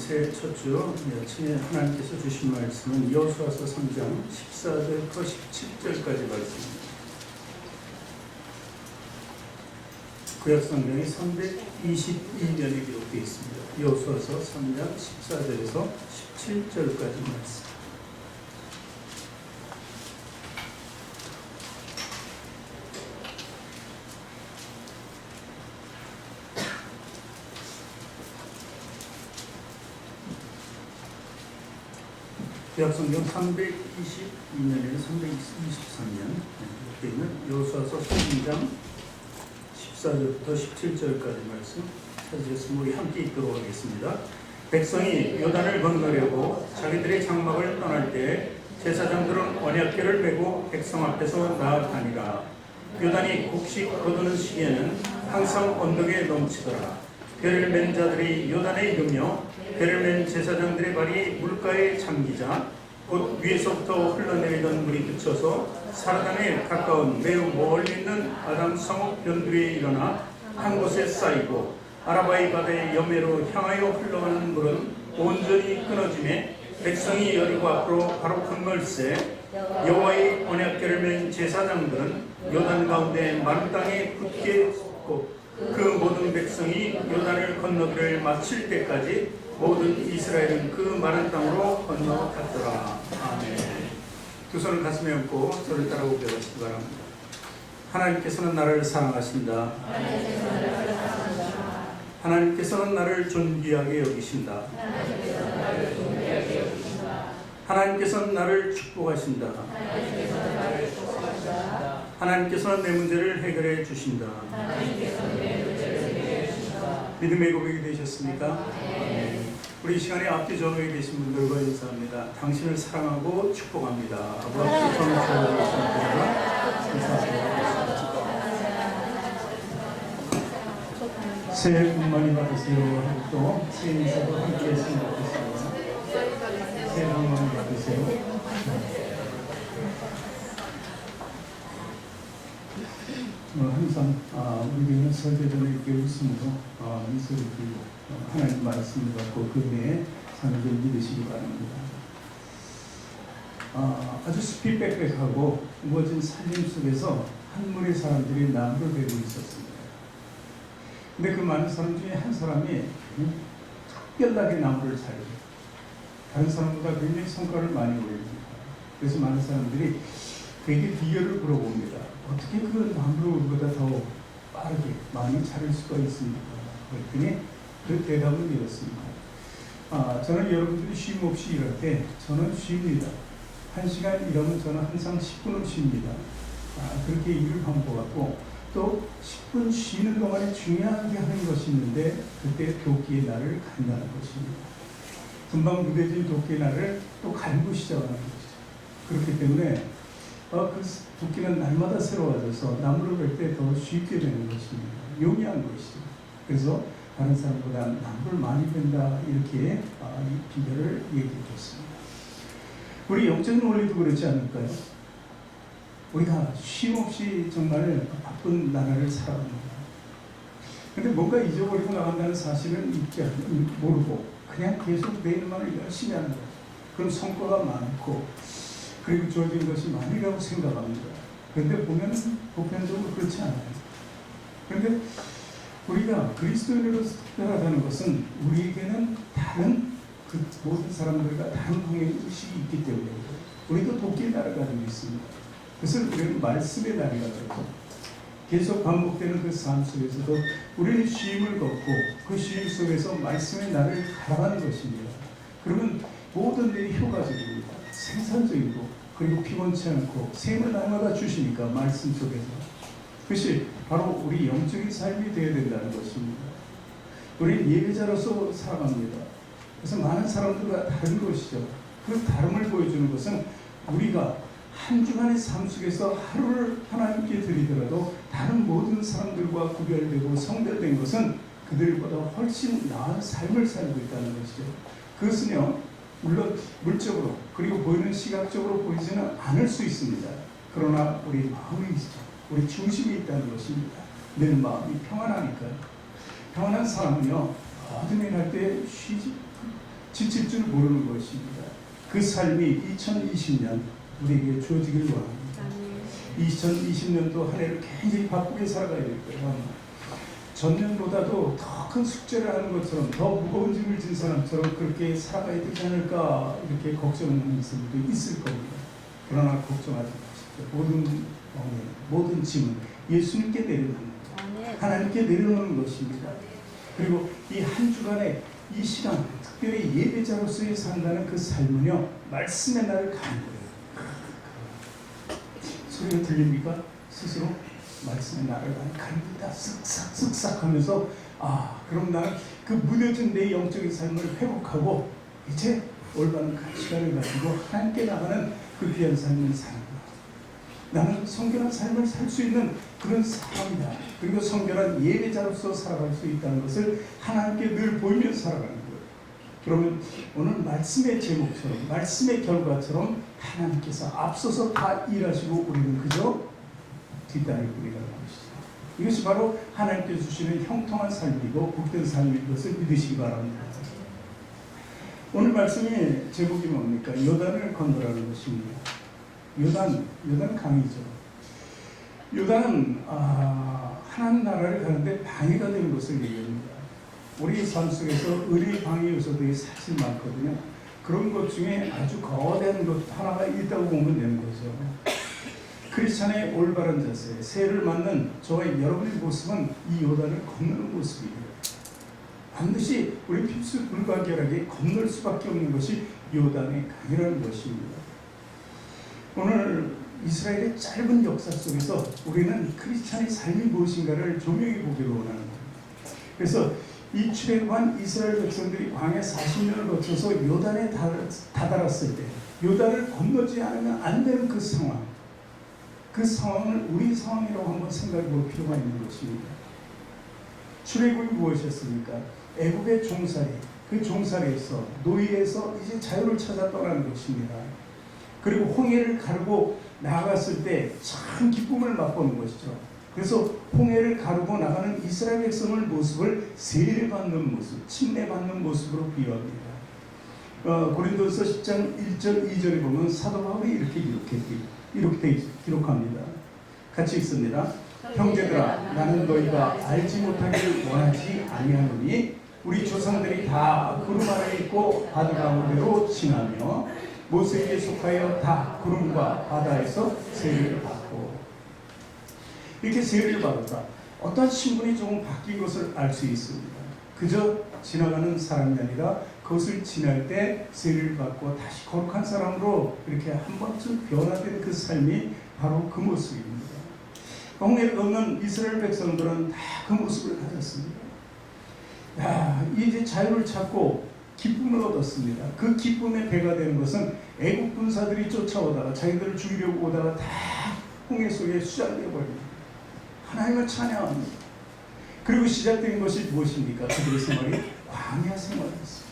새해 첫 주 아침에 하나님께서 주신 말씀은 여호수아서 3장 14절부터 17절까지 말씀입니다. 구약 성경이 321년에 기록되어 있습니다. 여호수아서 3장 14절에서 17절까지 말씀. 구약 성경 322년에는 323년 이렇게 있는 여호수아서 3장 14절부터 17절까지 말씀 찾으셨으면 우리 함께 읽도록 하겠습니다. 백성이 요단을 건너려고 자기들의 장막을 떠날 때 제사장들은 언약궤를 메고 백성 앞에서 나아가니라. 요단이 곡식 거두는 시기에는 항상 언덕에 넘치더라. 배를 맨 자들이 요단에 이르며 배를 맨 제사장들의 발이 물가에 잠기자 곧 위에서부터 흘러내리던 물이 그쳐서 사르단에 가까운 매우 멀리 있는 아담 성읍 변두리에 일어나 한 곳에 쌓이고 아라바이 바다의 여매로 향하여 흘러가는 물은 온전히 끊어지매 백성이 여리고 앞으로 바로 건널세 여호와의 언약궤를 맨 제사장들은 요단 가운데 마른 땅에 굳게 섰고 그 모든 백성이 요단을 건너기를 마칠 때까지 모든 이스라엘은 그 마른 땅으로 건너갔더라. 아멘. 두 손을 가슴에 얹고 저를 따라 고백하시기 바랍니다. 하나님께서는 나를 사랑하신다. 하나님께서는 나를 존귀하게 여기신다. 하나님께서는 나를 축복하신다. 하나님께서는 내 문제를 해결해 주신다. 믿음의 고백이 되셨습니까? 우리 이 시간에 앞뒤 전후에 계신 분들과 인사합니다. 당신을 사랑하고 축복합니다. 앞뒤 전후 전후에 계신 분들과 인사합니다. 새해 복 많이 받으세요 하고 또 새해 인사도 함께 했으면 좋겠습니다. 새해 복 많이 받으세요. 항상 우리는 설교 전에 이렇게 웃음으로 미소를 띠고 하나님 말씀을 받고 그 은혜에 사는 줄 믿으시기 바랍니다. 아주 숲이 빽빽하고 우거진 산림 속에서 한 무리의 사람들이 나무를 베고 있었습니다. 근데 그 많은 사람 중에 한 사람이 특별하게 나무를 잘 베요. 다른 사람보다 굉장히 성과를 많이 올립니다. 그래서 많은 사람들이 그에게 비결을 물어봅니다. 어떻게 그 나무를 우리보다 더 빠르게 많이 자랄 수가 있습니까? 그랬더니 그 대답은 이렇습니다. 저는 여러분들이 쉼 없이 일할 때 저는 쉽니다. 1시간 일하면 저는 항상 10분을 쉽니다. 그렇게 일을 반복하고 또 10분 쉬는 동안에 중요하게 하는 것이 있는데 그때 도끼의 날을 간다는 것입니다. 금방 무뎌진 도끼의 날을 또 갈고 시작하는 것이죠. 그렇기 때문에 그 도끼는 날마다 새로워져서 나무를 벨 때 더 쉽게 되는 것입니다. 용이한 것이죠. 그래서 다른 사람보다 나무를 많이 벤다 이렇게 이 비결을 얘기해 줬습니다. 우리 영적인 원리도 그렇지 않을까요? 우리가 쉼없이 정말 바쁜 나라를 살아갑니다. 근데 뭔가 잊어버리고 나간다는 사실은 모르고 그냥 계속 내 일만을 열심히 하는 거예요. 그럼 성과가 많고 그리고 주어진 것이 많이라고 생각합니다. 그런데 보면 보편적으로 그렇지 않아요. 그런데 우리가 그리스도인으로 특별하다는 것은 우리에게는 다른 그 모든 사람들과 다른 방향의 의식이 있기 때문에 우리도 도끼의 날을 가지고 있습니다. 그것을 우리는 말씀의 날이라고 하죠. 계속 반복되는 그 삶 속에서도 우리는 쉼을 걷고 그 쉼 속에서 말씀의 날을 갈아가는 것입니다. 그러면 모든 일이 효과적입니다. 생산적이고 그리고 피곤치 않고 샘을 날마다 주시니까 말씀 속에서 그것이 바로 우리 영적인 삶이 되어야 된다는 것입니다. 우리는 예배자로서 살아갑니다. 그래서 많은 사람들과 다른 것이죠. 그 다름을 보여주는 것은 우리가 한 주간의 삶 속에서 하루를 하나님께 드리더라도 다른 모든 사람들과 구별되고 성별된 것은 그들보다 훨씬 나은 삶을 살고 있다는 것이죠. 그것은요 물론 물적으로 그리고 보이는 시각적으로 보이지는 않을 수 있습니다. 그러나 우리 마음이 있죠. 우리 중심이 있다는 것입니다. 내 마음이 평안하니까요. 평안한 사람은요 모든 일 할 때 지칠 줄 모르는 것입니다. 그 삶이 2020년 우리에게 주어지길 원합니다. 2020년도 한 해를 굉장히 바쁘게 살아가야 될 거예요. 전년보다도 더 큰 숙제를 하는 것처럼 더 무거운 짐을 진 사람처럼 그렇게 살아가야 되지 않을까 이렇게 걱정하는 사람도 있을 겁니다. 그러나 걱정하지 마십시오. 모든 짐은 예수님께 내려놓는 것, 하나님께 내려놓는 것입니다. 그리고 이 한 주간의 이 시간, 특별히 예배자로서의 산다는 그 삶은요, 말씀의 날을 가는 거예요. 소리가 들립니까? 스스로 말씀의 날을 갑니다. 쓱싹 하면서 그럼 나는 그 무뎌진 내 영적인 삶을 회복하고 이제 올바른 가치관을 가지고 하나님께 나가는 그 귀한 삶을 사는 거야. 나는 성결한 삶을 살 수 있는 그런 사람이다. 그리고 성결한 예배자로서 살아갈 수 있다는 것을 하나님께 늘 보이며 살아가는 거예요. 그러면 오늘 말씀의 제목처럼, 말씀의 결과처럼 하나님께서 앞서서 다 일하시고 우리는 그저 뒷다리를 뿌리라는 것이죠. 이것이 바로 하나님께 주시는 형통한 삶이고 복된 삶인 것을 믿으시기 바랍니다. 오늘 말씀의 제목이 뭡니까? 요단을 건너라는 것입니다. 요단은 강이죠. 요단은 하나님 나라를 가는데 방해가 되는 것을 얘기합니다. 우리 삶 속에서 의리 방해 요소들이 사실 많거든요. 그런 것 중에 아주 거대한 것 하나가 있다고 보면 되는 거죠. 크리스찬의 올바른 자세, 세를 맞는 저와 여러분의 모습은 이 요단을 건너는 모습이에요. 반드시 우리 필수 불가결하게 건널 수밖에 없는 것이 요단의 강이라는 것입니다. 오늘 이스라엘의 짧은 역사 속에서 우리는 크리스찬의 삶이 무엇인가를 조명해 보기를 원하는 겁니다. 그래서 이 출애굽한 이스라엘 백성들이 광야 40년을 거쳐서 요단에 다다랐을 때 요단을 건너지 않으면 안 되는 그 상황, 그 상황을 우리 상황이라고 한번 생각해 볼 필요가 있는 것입니다. 출애굽이 무엇이었습니까? 애굽의 종살이, 그 종살이에서 노예에서 이제 자유를 찾아 떠나는 것입니다. 그리고 홍해를 가르고 나아갔을 때 참 기쁨을 맛보는 것이죠. 그래서 홍해를 가르고 나가는 이스라엘 백성의 모습을 세례받는 모습, 침례받는 모습으로 비유합니다. 고린도서 10장 1절 2절에 보면 사도 바울이 이렇게 기록합니다. 같이 읽습니다. 형제들아, 나는 너희가 알지 못하기를 원하지 아니하노니 우리 조상들이 다 구름 아래 있고 바다 가운데로 지나며 모세에게 속하여 다 구름과 바다에서 세례를 받고, 이렇게 세례를 받았다. 어떤 신분이 조금 바뀐 것을 알 수 있습니다. 그저 지나가는 사람이 아니라 그것을 지날 때 세례를 받고 다시 거룩한 사람으로 이렇게 한 번쯤 변화된 그 삶이 바로 그 모습입니다. 홍해를 건넌 이스라엘 백성들은 다 그 모습을 가졌습니다. 이제 자유를 찾고 기쁨을 얻었습니다. 그 기쁨의 배가 되는 것은 애국 군사들이 쫓아오다가 자기들을 죽이려고 오다가 다 홍해 속에 수장되어 버립니다. 하나님을 찬양합니다. 그리고 시작된 것이 무엇입니까? 그들의 생활이 광야 생활이었습니다.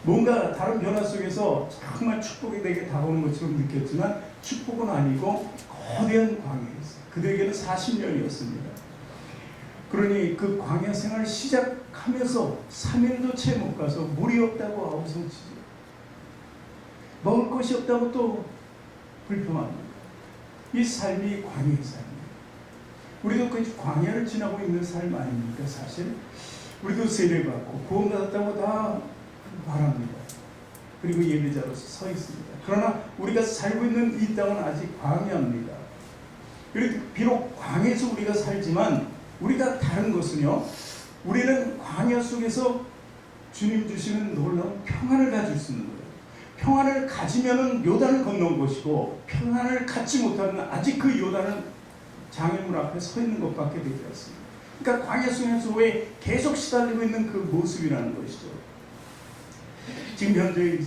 뭔가 다른 변화 속에서 정말 축복이 내게 다가오는 것처럼 느꼈지만 축복은 아니고 거대한 광야였어요. 그들에게는 40년이었습니다. 그러니 그 광야 생활을 시작하면서 3일도 채 못 가서 물이 없다고 아우성치죠. 먹을 것이 없다고 또 불평합니다. 이 삶이 광야의 삶이에요. 우리도 그 광야를 지나고 있는 삶 아닙니까? 사실 우리도 세례받고 구원받았다고 다 말합니다. 그리고 예배자로서 서 있습니다. 그러나 우리가 살고 있는 이 땅은 아직 광야입니다. 그리고 비록 광야에서 우리가 살지만 우리가 다른 것은요, 우리는 광야 속에서 주님 주시는 놀라운 평안을 가질 수 있는 거예요. 평안을 가지면은 요단을 건넌 것이고, 평안을 갖지 못하면 아직 그 요단은 장애물 앞에 서 있는 것밖에 되지 않습니다. 그러니까 광야 속에서 왜 계속 시달리고 있는 그 모습이라는 것이죠. 지금 현재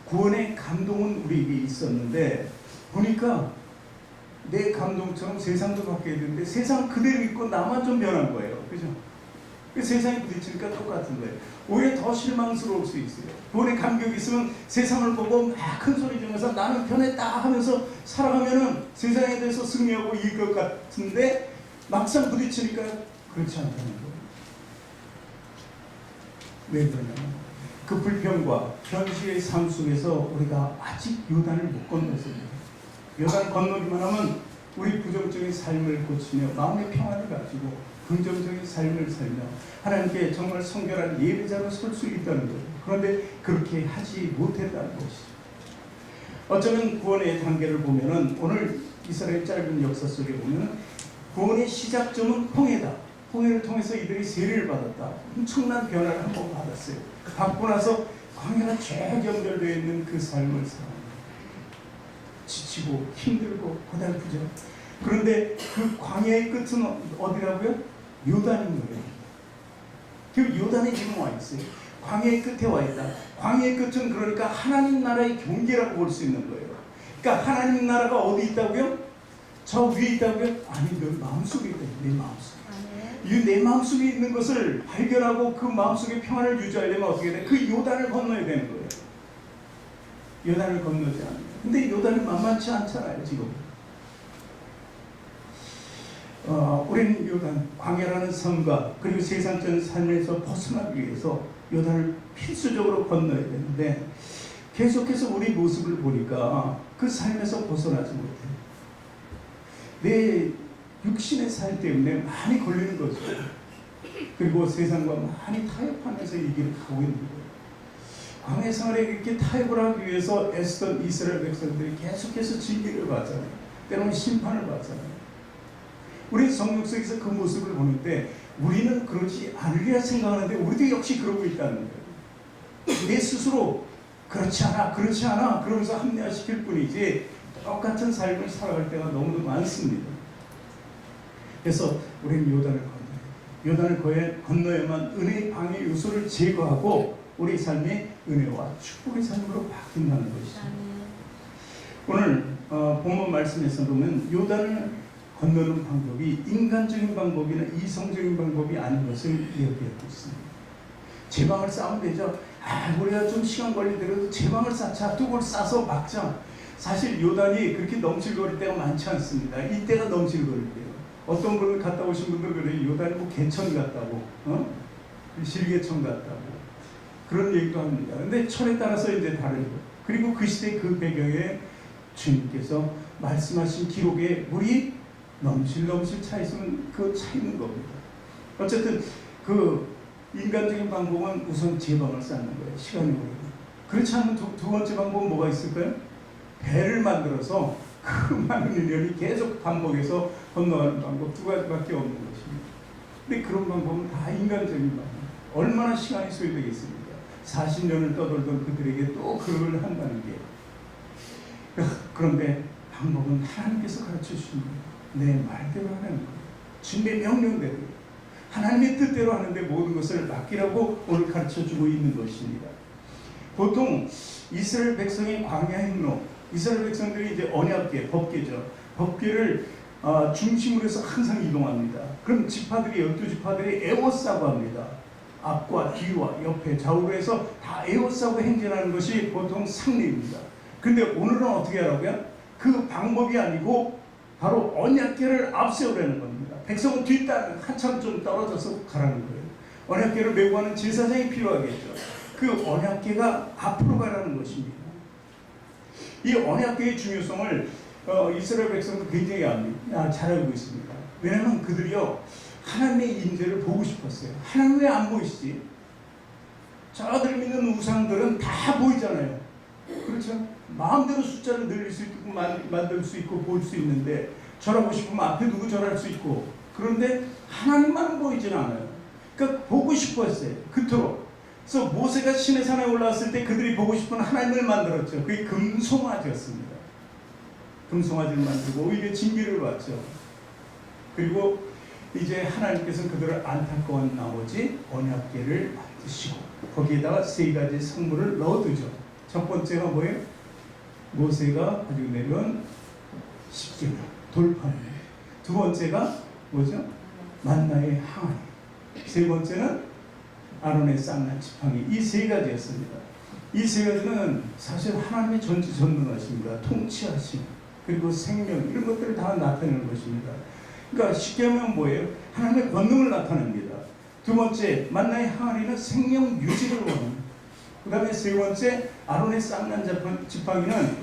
구원의 감동은 우리에게 있었는데 보니까 내 감동처럼 세상도 바뀌어야 되는데 세상 그대로 있고 나만 좀 변한 거예요. 그죠? 세상이 부딪히니까 똑같은 거예요. 오히려 더 실망스러울 수 있어요. 구원의 감격이 있으면 세상을 보고 막 큰 소리 지면서 나는 변했다 하면서 살아가면은 세상에 대해서 승리하고 이길 것 같은데 막상 부딪히니까 그렇지 않다는 거예요. 왜 그러냐면 그 불평과 현실의 삶 속에서 우리가 아직 요단을 못 건넜습니다. 요단 건너기만 하면 우리 부정적인 삶을 고치며 마음의 평안을 가지고 긍정적인 삶을 살며 하나님께 정말 성결한 예배자로 설 수 있다는 거예요. 그런데 그렇게 하지 못했다는 것이죠. 어쩌면 구원의 단계를 보면은 오늘 이스라엘 짧은 역사 속에 보면은 구원의 시작점은 홍해다. 홍해를 통해서 이들이 세례를 받았다. 엄청난 변화를 한번 받았어요. 받고 나서 광야가 쭉 연결되어 있는 그 삶을 살아갑니다. 지치고 힘들고 고달프죠. 그런데 그 광야의 끝은 어디라고요? 요단인 거예요. 그 요단에 지금 와 있어요. 광야의 끝에 와 있다. 광야의 끝은 그러니까 하나님 나라의 경계라고 볼 수 있는 거예요. 그러니까 하나님 나라가 어디 있다고요? 저 위에 있다고요? 아니, 너 마음속에 있다. 내 마음속에. 이 내 마음속에 있는 것을 발견하고 그 마음속에 평안을 유지하려면 어떻게 돼? 그 요단을 건너야 되는 거예요. 요단을 건너지 않아요. 근데 요단이 만만치 않잖아요, 지금. 우리는 요단, 광야라는 섬과 그리고 세상적인 삶에서 벗어나기 위해서 요단을 필수적으로 건너야 되는데 계속해서 우리 모습을 보니까 그 삶에서 벗어나지 못해요. 내 육신의 삶 때문에 많이 걸리는 거죠. 그리고 세상과 많이 타협하면서 이 길을 가고 있는 거예요. 광야 생활에 이렇게 타협을 하기 위해서 애쓰던 이스라엘 백성들이 계속해서 진리를 받잖아요. 때로는 심판을 받잖아요. 우리 성경 속에서 그 모습을 보는데 우리는 그러지 않으리라 생각하는데 우리도 역시 그러고 있다는 거예요. 내 스스로 그렇지 않아 그러면서 합리화시킬 뿐이지 똑같은 삶을 살아갈 때가 너무도 많습니다. 그래서 우리는 요단을 건너야 돼요. 요단을 건너야만 은혜의 방해 요소를 제거하고 우리 삶이 은혜와 축복의 삶으로 바뀐다는 것이죠. 오늘 본문 말씀에서 보면 요단을 건너는 방법이 인간적인 방법이나 이성적인 방법이 아닌 것을 이야기하고 있습니다. 제방을 쌓으면 되죠. 우리가 좀 시간 걸리더라도 제방을 쌓자. 뚝을 싸서 막자. 사실 요단이 그렇게 넘실거릴 때가 많지 않습니다. 이때가 넘실거릴 때요. 어떤 분을 갔다 오신 분들 그래요. 요단이 뭐 개천 같다고, 실개천 같다고 그런 얘기도 합니다. 근데 천에 따라서 이제 다르고 그리고 그 시대 그 배경에 주님께서 말씀하신 기록에 물이 넘실 차 있으면 그 차 있는 겁니다. 어쨌든 그 인간적인 방법은 우선 제방을 쌓는 거예요. 시간이 오르고. 그렇지 않으면 두 번째 방법은 뭐가 있을까요? 배를 만들어서 그 많은 인연이 계속 반복해서 건너가는 방법 두 가지밖에 없는 것입니다. 근데 그런 방법은 다 인간적인 방법. 얼마나 시간이 소요되겠습니까? 40년을 떠돌던 그들에게 또 그걸 한다는 게. 그런데 방법은 하나님께서 가르쳐 주신 거예요. 내 말대로 하는 거예요. 주님의 명령대로. 하나님의 뜻대로 하는데 모든 것을 맡기라고 오늘 가르쳐주고 있는 것입니다. 보통 이스라엘 백성의 광야 행로, 이스라엘 백성들이 이제 언약궤, 법궤죠. 법궤를 중심으로 해서 항상 이동합니다. 그럼 지파들이 12지파들이 에워싸고 합니다. 앞과 뒤와 옆에 좌우로 해서 다 에워싸고 행진하는 것이 보통 상례입니다. 근데 오늘은 어떻게 하라고요? 그 방법이 아니고 바로 언약궤를 앞세우라는 겁니다. 백성은 뒷단 한참 좀 떨어져서 가라는 거예요. 언약궤를 메고 가는 제사장이 필요하겠죠. 그 언약궤가 앞으로 가라는 것입니다. 이 언약궤의 중요성을 이스라엘 백성도 굉장히 잘 알고 있습니다. 왜냐하면 그들이요 하나님의 임재를 보고 싶었어요. 하나님 왜 안 보이시지? 저들 믿는 우상들은 다 보이잖아요. 그렇죠? 마음대로 숫자를 늘릴 수 있고 만들 수 있고 볼 수 있는데 절하고 싶으면 앞에 두고 절할 수 있고 그런데 하나님만은 보이진 않아요. 그러니까 보고 싶었어요. 그토록. 그래서 모세가 시내산에 올라왔을 때 그들이 보고 싶은 하나님을 만들었죠. 그게 금송아지였습니다. 금송아지를 만들고 오히려 징계를 받죠. 그리고 이제 하나님께서는 그들을 안타까운 나머지 언약궤를 만드시고 거기에다가 세 가지 성물을 넣어두죠. 첫 번째가 뭐예요? 모세가 가지고 내려온 십계명, 돌판. 두 번째가 뭐죠? 만나의 항아리. 세 번째는 아론의 쌍난 지팡이. 이 세 가지였습니다. 이 세 가지는 사실 하나님의 전지전능하십니다. 통치하심 그리고 생명 이런 것들을 다 나타내는 것입니다. 그러니까 쉽게 하면 뭐예요? 하나님의 권능을 나타냅니다. 두 번째 만나의 항아리는 생명 유지를 원합니다. 그 다음에 세 번째 아론의 쌍난 지팡이는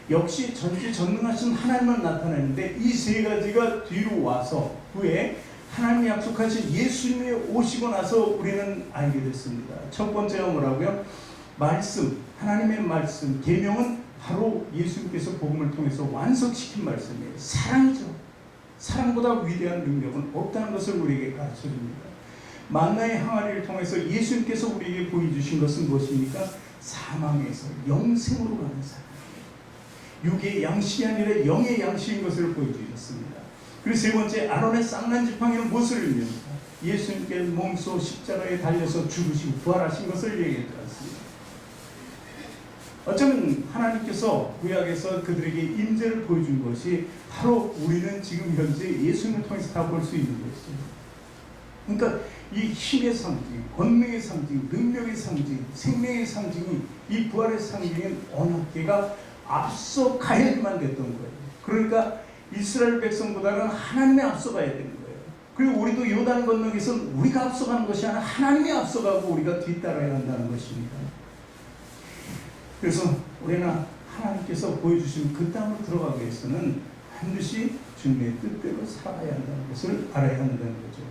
역시 전지전능하신 하나님만 나타내는데 이 세 가지가 뒤로 와서 후에 하나님이 약속하신 예수님이 오시고 나서 우리는 알게 됐습니다. 첫 번째가 뭐라고요? 말씀, 하나님의 말씀, 계명은 바로 예수님께서 복음을 통해서 완성시킨 말씀이에요. 사랑이죠. 사랑보다 위대한 능력은 없다는 것을 우리에게 가르쳐줍니다. 만나의 항아리를 통해서 예수님께서 우리에게 보여주신 것은 무엇입니까? 사망에서 영생으로 가는 사람. 육의 양식이 아니라 영의 양식인 것을 보여주셨습니다. 그리고 세 번째 아론의 쌍난 지팡이는 무엇을 의미합니까? 예수님께 몸소 십자가에 달려서 죽으시고 부활하신 것을 얘기했지 않습니다. 어쩌면 하나님께서 구약에서 그들에게 임재를 보여준 것이 바로 우리는 지금 현재 예수님을 통해서 다 볼 수 있는 것이죠. 그러니까 이 힘의 상징, 권능의 상징, 능력의 상징, 생명의 상징이 이 부활의 상징인 언약궤가 앞서 가야만 됐던 거예요. 그러니까 이스라엘 백성보다는 하나님이 앞서가야 되는 거예요. 그리고 우리도 요단 건너에서는 우리가 앞서가는 것이 아니라 하나님이 앞서가고 우리가 뒤따라야 한다는 것입니다. 그래서 우리는 하나님께서 보여주신 그 땅으로 들어가기 위해서는 반드시 주님의 뜻대로 살아야 한다는 것을 알아야 한다는 거죠.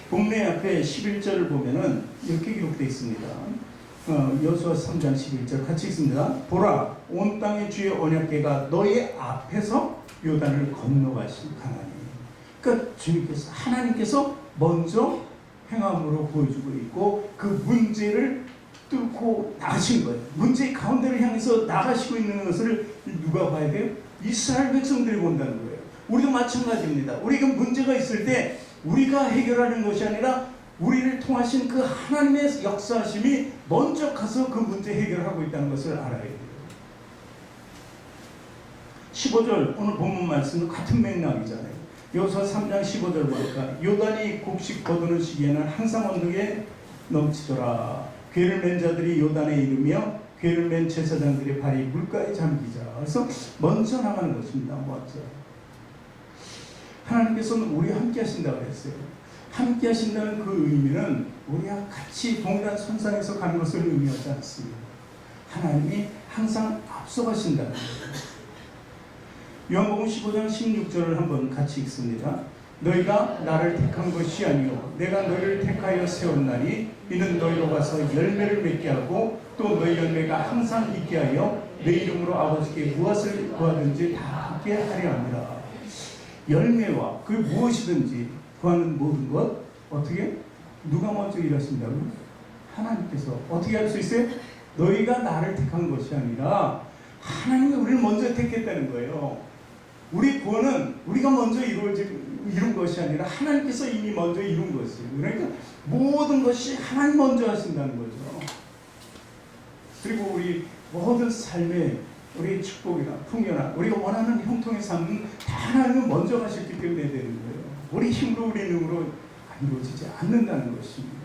본문 앞에 11절을 보면은 이렇게 기록되어 있습니다. 여호수아 3장 11절 같이 읽습니다. 보라, 온 땅의 주의 언약궤가 너의 앞에서 요단을 건너가신 하나님. 그러니까 주님께서, 하나님께서 먼저 행함으로 보여주고 있고 그 문제를 뚫고 나가신 거예요. 문제의 가운데를 향해서 나가시고 있는 것을 누가 봐야 돼요? 이스라엘 백성들이 본다는 거예요. 우리도 마찬가지입니다. 우리가 문제가 있을 때 우리가 해결하는 것이 아니라 우리를 통하신 그 하나님의 역사심이 먼저 가서 그 문제 해결하고 있다는 것을 알아야 돼요. 15절 오늘 본문 말씀은 같은 맥락이잖아요. 여호수아 3장 15절 보니까 요단이 곡식 거두는 시기에는 항상 언덕에 넘치더라. 궤를 맨 자들이 요단에 이르며 궤를 맨 제사장들의 발이 물가에 잠기자. 그래서 먼저 나가는 것입니다. 먼저. 하나님께서는 우리와 함께 하신다고 했어요. 함께 하신다는 그 의미는 우리와 같이 동일한 선상에서 가는 것을 의미하지 않습니다. 하나님이 항상 앞서가신다는 거예요. 요한복음 15장 16절을 한번 같이 읽습니다. 너희가 나를 택한 것이 아니요 내가 너희를 택하여 세웠나니 이는 너희로 가서 열매를 맺게 하고 또 너희 열매가 항상 있게 하여 내 이름으로 아버지께 무엇을 구하든지 다 하게 하려 합니다. 열매와 그 무엇이든지 구하는 모든 것 어떻게? 누가 먼저 일하신다고요? 하나님께서. 어떻게 할 수 있어요? 너희가 나를 택한 것이 아니라 하나님이 우리를 먼저 택했다는 거예요. 우리 구원은 우리가 먼저 이룬 것이 아니라 하나님께서 이미 먼저 이룬 것이에요. 그러니까 모든 것이 하나님 먼저 하신다는 거죠. 그리고 우리 모든 삶의 우리의 축복이나 풍요나 우리가 원하는 형통의 삶은 다 하나님은 먼저 가셨기 때문에 되는 거예요. 우리 힘으로 우리 능으로 이루어지지 않는다는 것입니다.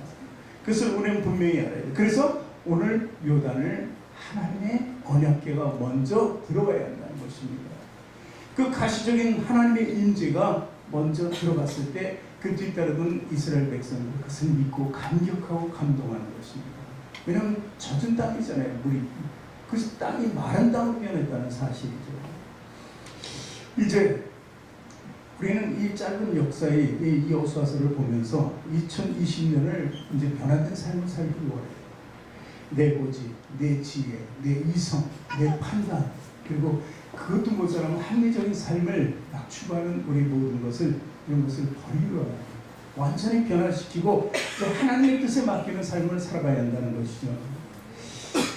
그것을 우리는 분명히 알아야 돼요. 그래서 오늘 요단을 하나님의 언약궤가 먼저 들어가야 한다는 것입니다. 그 가시적인 하나님의 임재가 먼저 들어갔을 때 그 뒤따르던 이스라엘 백성은 그것을 믿고 감격하고 감동하는 것입니다. 왜냐하면 젖은 땅이잖아요. 물이. 그 땅이 마른 땅으로 변했다는 사실이죠. 이제 우리는 이 짧은 역사의 이 여호수아서를 보면서 2020년을 이제 변화된 삶을 살기 원해요. 내 고집, 내 지혜, 내 이성, 내 판단, 그리고 그것도 모자라면 합리적인 삶을 막 추구하는 우리 모든 것을, 이런 것을 버리고 완전히 변화시키고 또 하나님의 뜻에 맡기는 삶을 살아가야 한다는 것이죠.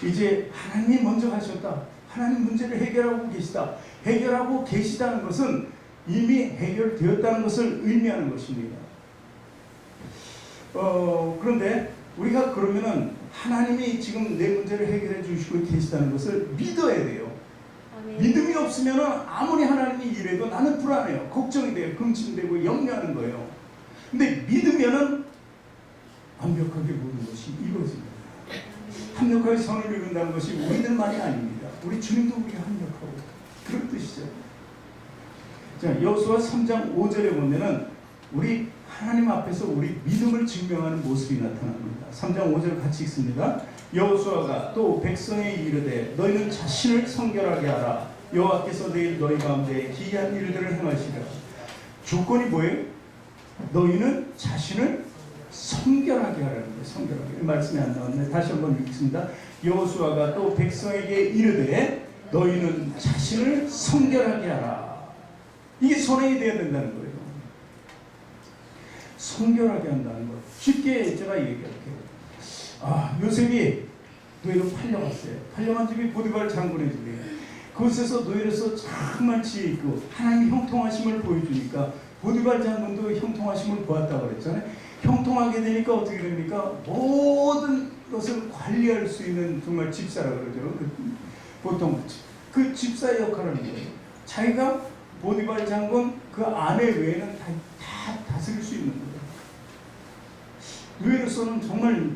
이제 하나님이 먼저 가셨다. 하나님 문제를 해결하고 계시다. 해결하고 계시다는 것은 이미 해결되었다는 것을 의미하는 것입니다. 그런데 우리가 그러면은 하나님이 지금 내 문제를 해결해 주시고 계시다는 것을 믿어야 돼요. 믿음이 없으면 아무리 하나님이 이래도 나는 불안해요. 걱정이 돼요. 금침되고 염려하는 거예요. 근데 믿으면은 완벽하게 모든 것이 이루어집니다. 합력하게 선을 이룬다는 것이 우리들만이 아닙니다. 우리 주님도 우리가 합력하고 그런 뜻이죠. 자, 여호수아 3장 5절에 보면은 우리 하나님 앞에서 우리 믿음을 증명하는 모습이 나타납니다. 3장 5절 같이 읽습니다. 여호수아가 또 백성에 이르되 너희는 자신을 성결하게 하라. 여호와께서 내일 너희 가운데 기이한 일들을 행하시리라. 조건이 뭐예요? 너희는 자신을 성결하게 하라는 거예요. 성결하게. 말씀이 안 나왔네. 다시 한번 읽겠습니다. 여호수아가 또 백성에게 이르되 너희는 자신을 성결하게 하라. 이게 선행이 되어야 된다는 거예요. 성결하게 한다는 거. 쉽게 제가 얘기할게요. 요셉이 노예로 팔려갔어요. 팔려간 집이 보디발 장군의 집이에요. 그곳에서 노예로서 정말 지혜 있고 하나님의 형통하심을 보여주니까 보디발 장군도 형통하심을 보았다고 그랬잖아요. 형통하게 되니까 어떻게 됩니까? 모든 것을 관리할 수 있는 정말 집사라고 그러죠. 보통 그 집사의 역할을 하는 거예요. 자기가 보디발 장군 그 아내 외에는 다 다스릴 수 있는 거예요. 노예로서는 정말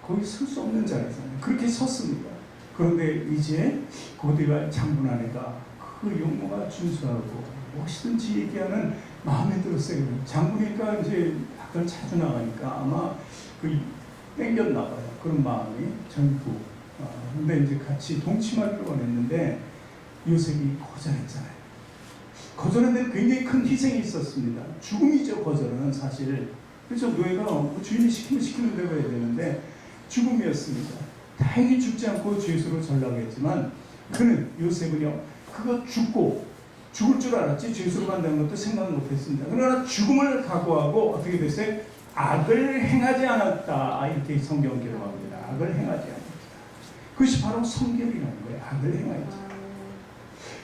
거기 설 수 없는 자리잖아요. 그렇게 섰습니다. 그런데 이제 보디발 장군 아내가 그 용모가 준수하고 무엇이든지 얘기하는 마음에 들었어요. 장군이니까 이제 약간 자주 나가니까 아마 그 땡겼나 봐요. 그런 마음이 전부. 근데 이제 같이 동침하기로 원했는데 요셉이 거절했잖아요. 거절했는데 굉장히 큰 희생이 있었습니다. 죽음이죠. 거절은 사실. 그래서 노예가 주인이 시키면 대로 해야 되는데 죽음이었습니다. 다행히 죽지 않고 죄수로 전락했지만 그는 요셉은요 그거 죽을 줄 알았지 죄수로 간다는 것도 생각 못했습니다. 그러나 죽음을 각오하고 어떻게 됐어요? 악을 행하지 않았다. 이렇게 성경 기록합니다. 악을 행하지 않았다. 그것이 바로 성결이라는 거예요. 악을 행하지.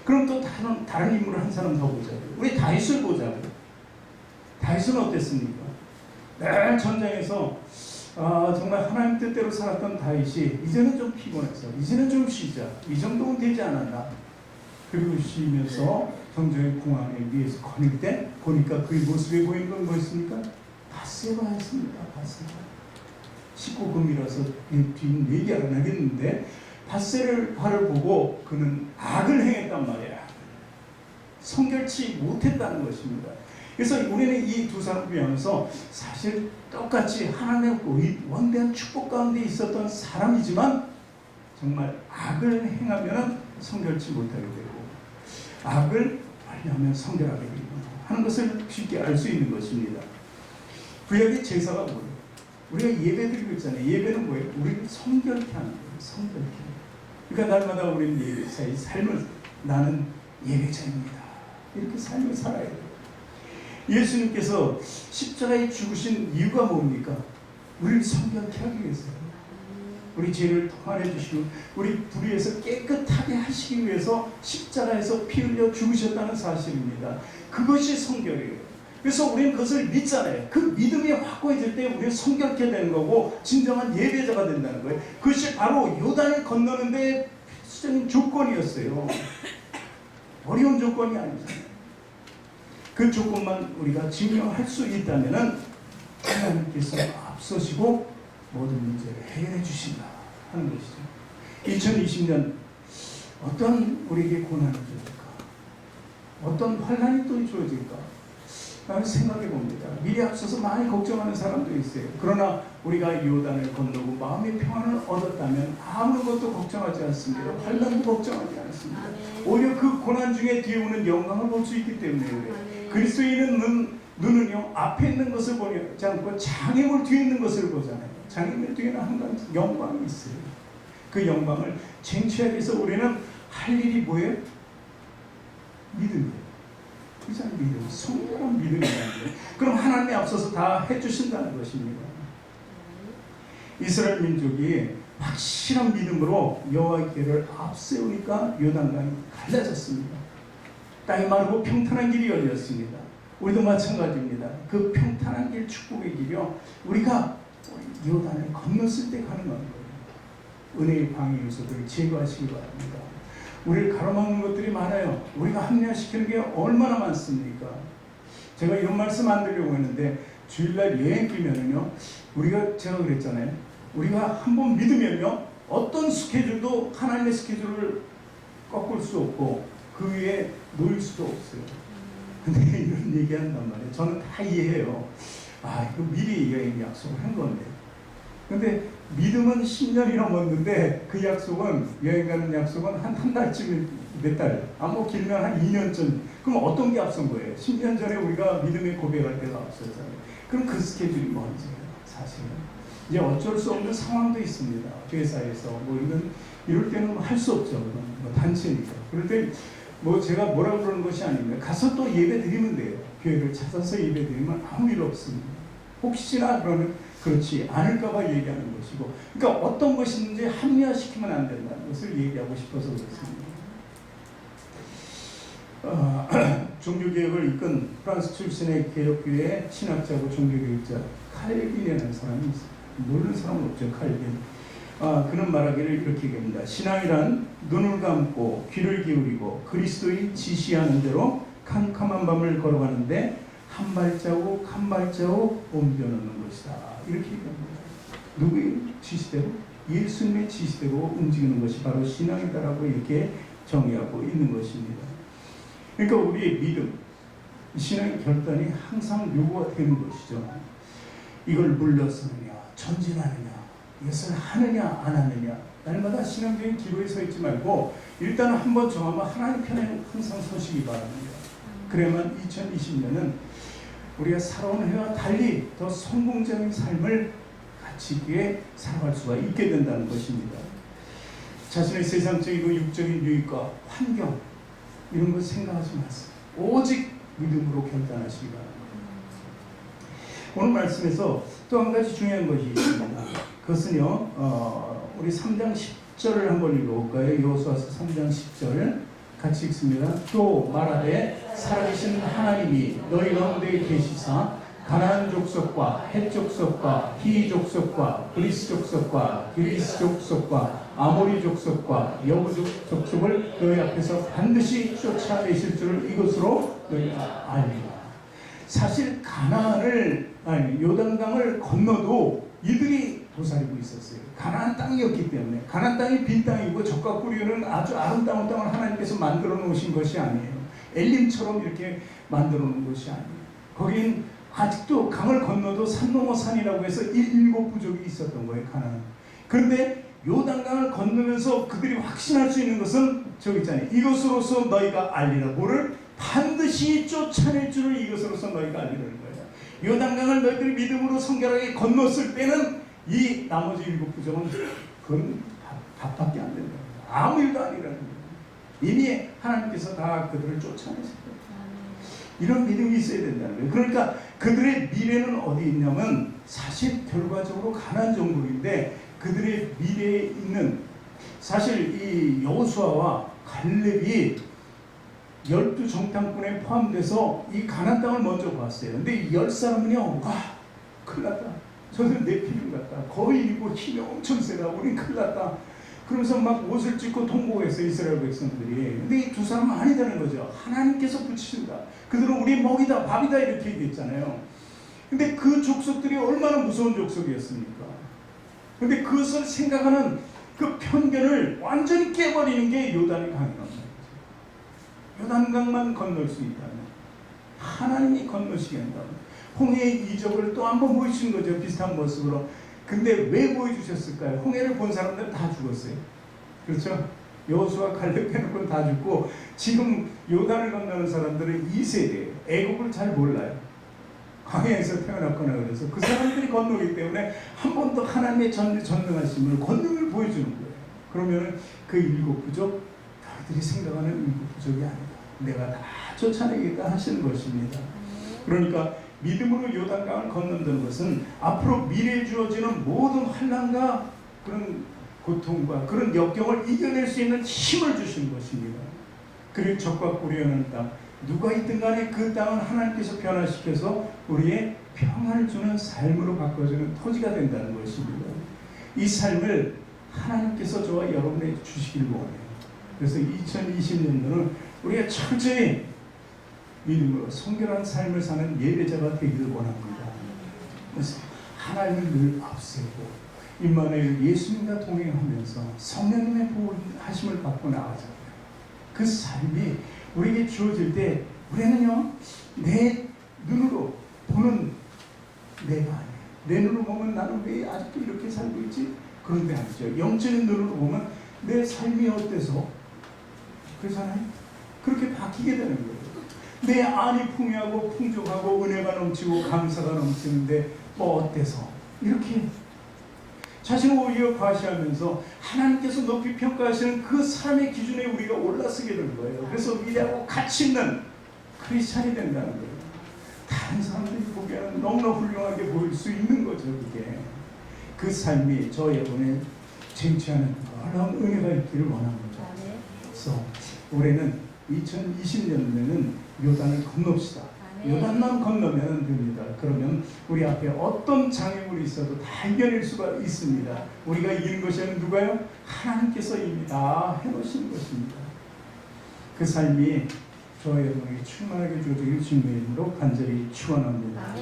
그럼 또 다른 인물을 한 사람 더 보자고요. 우리 다윗을 보자고요. 다윗은 어땠습니까? 늘 전장에서 정말 하나님 뜻대로 살았던 다윗이 이제는 좀 피곤해서 이제는 좀 쉬자. 이 정도는 되지 않았나. 그리고 쉬면서 정정의 궁안에 위에서 거닐 때 보니까 그의 모습에 보이는 건 뭐였습니까? 밧세바였습니다. 밧세바. 19금이라서 뒤는 얘기 안 하겠는데 밧세바를 보고 그는 악을 행했단 말이야. 성결치 못했다는 것입니다. 그래서 우리는 이 두 사람을 비하면서 사실 똑같이 하나님의 원대한 축복 가운데 있었던 사람이지만 정말 악을 행하면 성결치 못하게 되고 악을 하려면 성결하게 하는 것을 쉽게 알 수 있는 것입니다. 구약의 제사가 뭐예요? 우리가 예배 드리고 있잖아요. 예배는 뭐예요? 우리를 성결케 하는 거예요. 성결케. 그러니까 날마다 우리는 예배자의 삶을 나는 예배자입니다. 이렇게 삶을 살아야 돼요. 예수님께서 십자가에 죽으신 이유가 뭡니까? 우리를 성결케 하기 위해서요. 우리 죄를 통할해 주시고 우리 불의에서 깨끗하게 하시기 위해서 십자가에서 피 흘려 죽으셨다는 사실입니다. 그것이 성결이에요. 그래서 우리는 그것을 믿잖아요. 그 믿음이 확고해질 때 우리는 성결케 되는 거고 진정한 예배자가 된다는 거예요. 그것이 바로 요단을 건너는데 필수적인 조건이었어요. 어려운 조건이 아니잖아요. 그 조건만 우리가 증명할 수 있다면 하나님께서 앞서시고 모든 문제를 해결해 주신다 하는 것이죠. 2020년 어떤 우리에게 고난이 주어질까? 어떤 환난이 또 주어질까? 나는 생각해 봅니다. 미리 앞서서 많이 걱정하는 사람도 있어요. 그러나 우리가 요단을 건너고 마음의 평안을 얻었다면 아무것도 걱정하지 않습니다. 환난도 걱정하지 않습니다. 오히려 그 고난 중에 뒤에 오는 영광을 볼 수 있기 때문에 그래요. 그리스도인은 눈은요 앞에 있는 것을 보지 않고 장애물 뒤에 있는 것을 보잖아요. 장애물 뒤에는 항상 영광이 있어요. 그 영광을 쟁취하기 위해서 우리는 할 일이 뭐예요? 믿음이에요. 그냥 믿음, 성결한 믿음이라는 거예요. 그럼 하나님이 앞서서 다 해주신다는 것입니다. 이스라엘 민족이 확실한 믿음으로 여호와의 길을 앞세우니까 요단강이 갈라졌습니다. 땅이 마르고 평탄한 길이 열렸습니다. 우리도 마찬가지입니다. 그 평탄한 길, 축복의 길이요 우리가 요단을 건넜을 때 가능한 거예요. 은혜의 방해 요소들을 제거하시기 바랍니다. 우리를 가로막는 것들이 많아요. 우리가 합리화시키는 게 얼마나 많습니까? 제가 이런 말씀 안 드리려고 했는데 주일날 여행 끼면은요 제가 그랬잖아요. 우리가 한번 믿으면요 어떤 스케줄도 하나님의 스케줄을 꺾을 수 없고 그 위에 놓일 수도 없어요. 근데 이런 얘기한단 말이에요. 저는 다 이해해요. 아, 이거 미리 여행 약속을 한 건데. 근데 믿음은 10년이 넘었는데 그 약속은, 여행 가는 약속은 한 달쯤, 몇 달, 뭐 길면 한 2년 전. 그럼 어떤 게 앞선 거예요? 10년 전에 우리가 믿음의 고백할 때가 앞섰잖아요. 그럼 그 스케줄이 뭔지예요, 사실은. 이제 어쩔 수 없는 상황도 있습니다. 회사에서 이럴 때는 할 수 없죠. 단체니까. 그럴 때 제가 뭐라 그러는 것이 아닙니다. 가서 또 예배 드리면 돼요. 교회를 찾아서 예배 드리면 아무 일 없습니다. 혹시나 그러면 그렇지 않을까봐 얘기하는 것이고, 그러니까 어떤 것인지 합리화시키면 안 된다는 것을 얘기하고 싶어서 그렇습니다. 종교개혁을 이끈 프랑스 출신의 개혁교회의 신학자고 종교교육자 칼빈이라는 사람이 있어요. 모르는 사람은 없죠, 칼빈. 그는 말하기를 이렇게 얘기합니다. 신앙이란 눈을 감고 귀를 기울이고 그리스도의 지시하는 대로 캄캄한 밤을 걸어가는데 한 발자국 한 발자국 옮겨놓는 것이다. 이렇게 얘기합니다. 누구의 지시대로? 예수님의 지시대로 움직이는 것이 바로 신앙이다라고 이렇게 정의하고 있는 것입니다. 그러니까 우리의 믿음, 신앙의 결단이 항상 요구가 되는 것이죠. 이걸 물러서느냐, 전진하느냐, 이것을 하느냐, 안 하느냐. 날마다 신앙적인 기로에 서 있지 말고 일단 한번 정하면 하나님 편에 항상 서시기 바랍니다. 그래야만 2020년은 우리가 살아온 해와 달리 더 성공적인 삶을 가치 있게 살아갈 수가 있게 된다는 것입니다. 자신의 세상적이고 육적인 유익과 환경, 이런 것 생각하지 마세요. 오직 믿음으로 결단하시기 바랍니다. 오늘 말씀에서 또 한 가지 중요한 것이 있습니다. 그것은요, 우리 3장 10절을 한번 읽어볼까요? 여호수아서 3장 10절 같이 읽습니다. 또 말하되 살아계신 하나님이 너희 가운데 계시사 가나안 족속과 헷 족속과 히 족속과 브리스 족속과 기리스 족속과 아모리 족속과 여부 족속을 너희 앞에서 반드시 쫓아내실 줄을 이것으로 너희가 알리라. 사실 가나안을, 요단강을 건너도 이들이 도사리고 있었어요. 가나안 땅이었기 때문에. 가나안 땅이 빈 땅이고 적과 꾸리는 아주 아름다운 땅을 하나님께서 만들어 놓으신 것이 아니에요. 엘림처럼 이렇게 만들어 놓은 것이 아니에요. 거긴 아직도 강을 건너도 산 넘어 산이라고 해서 7부족이 있었던 거예요, 가나안. 그런데 요단강을 건너면서 그들이 확신할 수 있는 것은 저기 있잖아요. 이것으로서 너희가 알리라. 뭐를? 반드시 쫓아낼 줄을 이것으로서 너희가 알리라는 거예요. 요단강을 너희들이 믿음으로 성결하게 건넜을 때는 이 나머지 7부족은 그건 밥밖에 안 된다. 아무 일도 아니라는 거예요. 이미 하나님께서 다 그들을 쫓아내실 거예요. 이런 믿음이 있어야 된다는 거예요. 그러니까 그들의 미래는 어디 있냐면 사실 결과적으로 가나안 정복인데 그들의 미래에 있는, 사실 이 여호수아와 갈렙이 12정탐꾼에 포함돼서 이 가나안 땅을 먼저 봤어요. 근데 이 10사람은요, 큰일 났다. 저들 네피림 같다. 거의 이고 힘이 엄청 세다. 우린 큰일 났다. 그러면서 막 옷을 찢고 통곡했어요, 이스라엘 백성들이. 근데 이 두 사람은 아니다는 거죠. 하나님께서 붙이신다. 그들은 우리 먹이다, 밥이다, 이렇게 얘기했잖아요. 근데 그 족속들이 얼마나 무서운 족속이었습니까? 근데 그것을 생각하는 그 편견을 완전히 깨버리는 게 요단의 강이라는 거죠. 요단강만 건널 수 있다면, 하나님이 건너시게 한다면, 홍해의 이적을 또 한 번 보여주신 거죠. 비슷한 모습으로. 근데 왜 보여주셨을까요? 홍해를 본 사람들은 다 죽었어요. 그렇죠? 여호수아 갈렙 빼놓고는 다 죽고, 지금 요단을 건너는 사람들은 2세대예요. 애국을 잘 몰라요. 광야에서 태어났거나 그래서 그 사람들이 건너기 때문에 한 번 더 하나님의 전능하심을, 권능을 보여주는 거예요. 그러면 그 7부족, 너희들이 생각하는 7부족이 아니다. 내가 다 쫓아내겠다 하시는 것입니다. 그러니까 믿음으로 요단강을 건넌다는 것은 앞으로 미래에 주어지는 모든 환난과 그런 고통과 그런 역경을 이겨낼 수 있는 힘을 주시는 것입니다. 그리고 적과 꾸려는 땅, 누가 있든 간에 그 땅은 하나님께서 변화시켜서 우리의 평안을 주는 삶으로 바꿔주는 토지가 된다는 것입니다. 이 삶을 하나님께서 저와 여러분에게 주시길 원해요. 그래서 2020년도는 우리가 철저히 믿음으로 성결한 삶을 사는 예배자가 되기를 원합니다. 그래서 하나님을 늘 앞세우고 임마누엘 예수님과 동행하면서 성령님의 보호하심을 받고 나가잖아요. 그 삶이 우리에게 주어질 때 우리는요, 내 눈으로 보는 내가 아니에요. 내 눈으로 보면 나는 왜 아직도 이렇게 살고 있지? 그런데 아니죠. 영적인 눈으로 보면 내 삶이 어때서? 그렇잖아요? 그렇게 바뀌게 되는 거예요. 내 안이 풍요하고 풍족하고 은혜가 넘치고 감사가 넘치는데 뭐 어때서? 이렇게 자신을 오히려 과시하면서 하나님께서 높이 평가하시는 그 삶의 기준에 우리가 올라서게 된 거예요. 그래서 위대하고 가치 있는 크리스찬이 된다는 거예요. 다른 사람들이 보기에는 너무나 훌륭하게 보일 수 있는 거죠. 그게 그 삶이 저 여러분의 쟁취하는 놀라운 은혜가 있기를 원합니다. 그래서 올해는 2020년에는 요단을 건넙시다. 요단만 건너면 됩니다. 그러면 우리 앞에 어떤 장애물이 있어도 다 이겨낼 수가 있습니다. 우리가 이기는 것이 아니라 누가요? 하나님께서 이미 다 해놓으신 것입니다. 그 삶이 저와 여러분에게 충만하게 주어지길 주님의 이름으로 간절히 축원합니다.